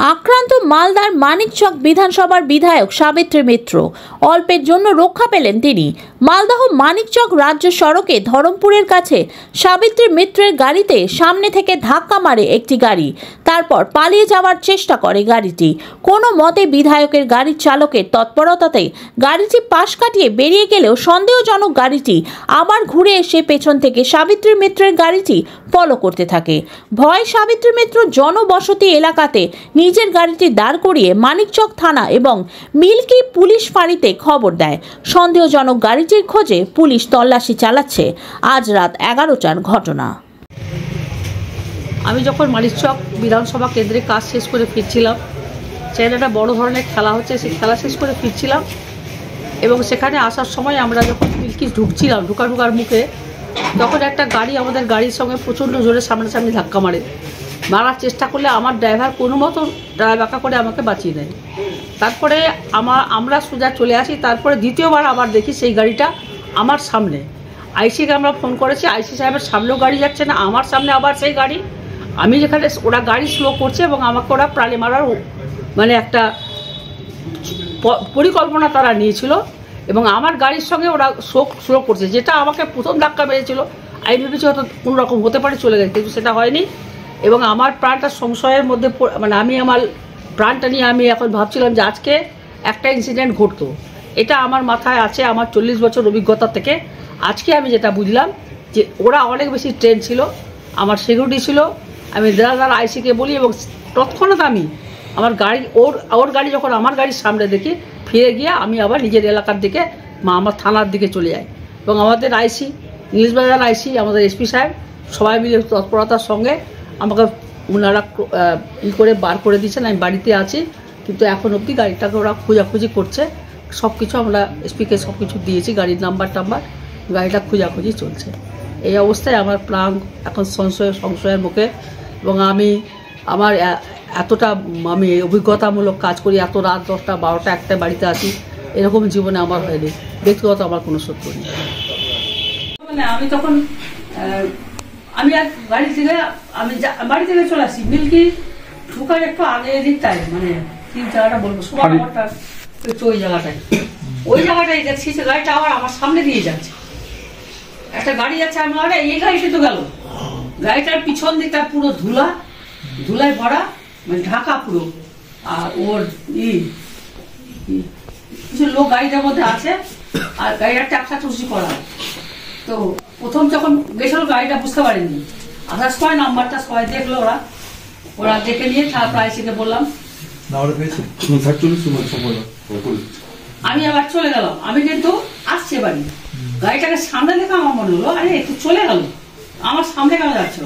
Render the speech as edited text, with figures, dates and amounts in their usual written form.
আক্রান্ত মালদার মানিকচক বিধানসভার বিধায়ক সাবিত্রী মিত্র। অল্পের জন্য রক্ষা পেলেন তিনি। মালদহ মানিকচক রাজ্য সড়কে ধরমপুরের কাছে সাবিত্রী মিত্রের গাড়িতে সামনে থেকে ধাক্কা মারে একটি গাড়ি। তারপর পালিয়ে যাওয়ার চেষ্টা করে গাড়িটি। কোনো মতে বিধায়কের গাড়ির চালকের তৎপরতাতে গাড়িটি পাশ কাটিয়ে বেরিয়ে গেলেও সন্দেহজনক গাড়িটি আবার ঘুরে এসে পেছন থেকে সাবিত্রী মিত্রের গাড়িটি ফলো করতে থাকে। ভয় সাবিত্রী মিত্র জনবসতি এলাকাতে নিজের গাড়িটি দাঁড় করিয়ে মানিকচক থানা এবং মিল্কি পুলিশ ফাঁড়িতে খবর দেয়। সন্দেহজনক গাড়িটির খোঁজে পুলিশ তল্লাশি চালাচ্ছে। আজ রাত 11টার ঘটনা। আমি যখন মানিকচক বিধানসভা কেন্দ্রে কাজ শেষ করে ফিরছিলাম, সেখানে একটা বড় ধরনের খেলা হচ্ছে, সেই খেলা শেষ করে ফিরছিলাম এবং সেখানে আসার সময় আমরা যখন মিল্কি ঢুকছিলাম, ঢুকার মুখে তখন একটা গাড়ি আমাদের গাড়ির সঙ্গে প্রচণ্ড জোরে সামনাসামনি ধাক্কা মারার চেষ্টা করলে আমার ড্রাইভার কোনো মতো বাঁকা করে আমাকে বাঁচিয়ে দেয়। তারপরে আমরা সোজা চলে আসি। তারপরে দ্বিতীয়বার আবার দেখি সেই গাড়িটা আমার সামনে। আইসিকে আমরা ফোন করেছি, আইসি সাহেবের সামনেও গাড়ি যাচ্ছে না, আমার সামনে আবার সেই গাড়ি। আমি যেখানে ওরা গাড়ি স্লো করছে এবং আমাকে ওরা প্রাণে মারার মানে একটা পরিকল্পনা তারা নিয়েছিল এবং আমার গাড়ির সঙ্গে ওরা স্লো করছে, যেটা আমাকে প্রথম ধাক্কা মেরেছিল। আমি ভেবেছি হয়তো কোনো রকম হতে পারে, চলে গেছে, কিন্তু সেটা হয়নি। এবং আমার প্রাণটা সংশয়ের মধ্যে, মানে আমার প্রাণটা নিয়ে আমি এখন ভাবছিলাম যে আজকে একটা ইনসিডেন্ট ঘটতো। এটা আমার মাথায় আছে আমার 40 বছর অভিজ্ঞতা থেকে। আজকে আমি যেটা বুঝলাম যে ওরা অনেক বেশি ট্রেন ছিল, আমার সিকিউরিটি ছিল। আমি দাদা আইসিকে বলি এবং তৎক্ষণাৎ আমি আমার গাড়ি ওর গাড়ি যখন আমার গাড়ির সামনে দেখি, ফিরে গিয়ে আমি আবার নিজের এলাকার দিকে আমার থানার দিকে চলে যাই এবং আমাদের আইসি, ইংলিশ বাজার আইসি, আমাদের এসপি সাহেব সবাই মিলে তৎপরতার সঙ্গে আমাকে ওনারা করে বার করে দিয়েছেন। আমি বাড়িতে আছি, কিন্তু এখন অবধি গাড়িটাকে ওরা খোঁজাখুঁজি করছে। সব কিছু আমরা এসপিকে সব কিছু দিয়েছি, গাড়ির নাম্বার গাড়িটা খোঁজাখুঁজি চলছে। এই অবস্থায় আমার প্রাণ এখন সংশয়ের মুখে এবং আমার এতটা আমি অভিজ্ঞতামূলক কাজ করি, এত রাত 10টা 12টা 1টা বাড়িতে আসি, এরকম জীবনে আমার হয়নি। ব্যক্তিগত আমার কোনো শত্রু নেই। মানে আমি তখন আমি আর বাড়ি থেকে চলে আসি। মিল্কি ঢুকার একটু আগে দিকটাই, মানে কি জায়গাটা বলবো, সুপারটা ওই জায়গাটাই দেখছি যে গাড়িটা আবার আমার সামনে দিয়ে যাচ্ছে। একটা গাড়ি যাচ্ছে, আমি এই গাড়িটা তো গেল। গাড়িটার পিছন দিকটা পুরো ধুলায় ভরা, মানে ঢাকা পুরো। আর ওর কিছু লোক গাড়িটার মধ্যে আছে আর গাড়িটা টাকা চুষি করা। তো প্রথম যখন গেছিল গাড়িটা বুঝতে পারিনি, আসার সময় নাম্বারটা সবাই দেখলো, ওরা দেখে নিয়ে তারপর আইসিকে বললাম। আমি আবার চলে গেলাম। আমি কিন্তু আসছে বাড়ি, গাড়িটাকে সামনে দেখে আমার মনে হলো আরে একটু চলে গেল, আমার সামনে কেন যাচ্ছিল।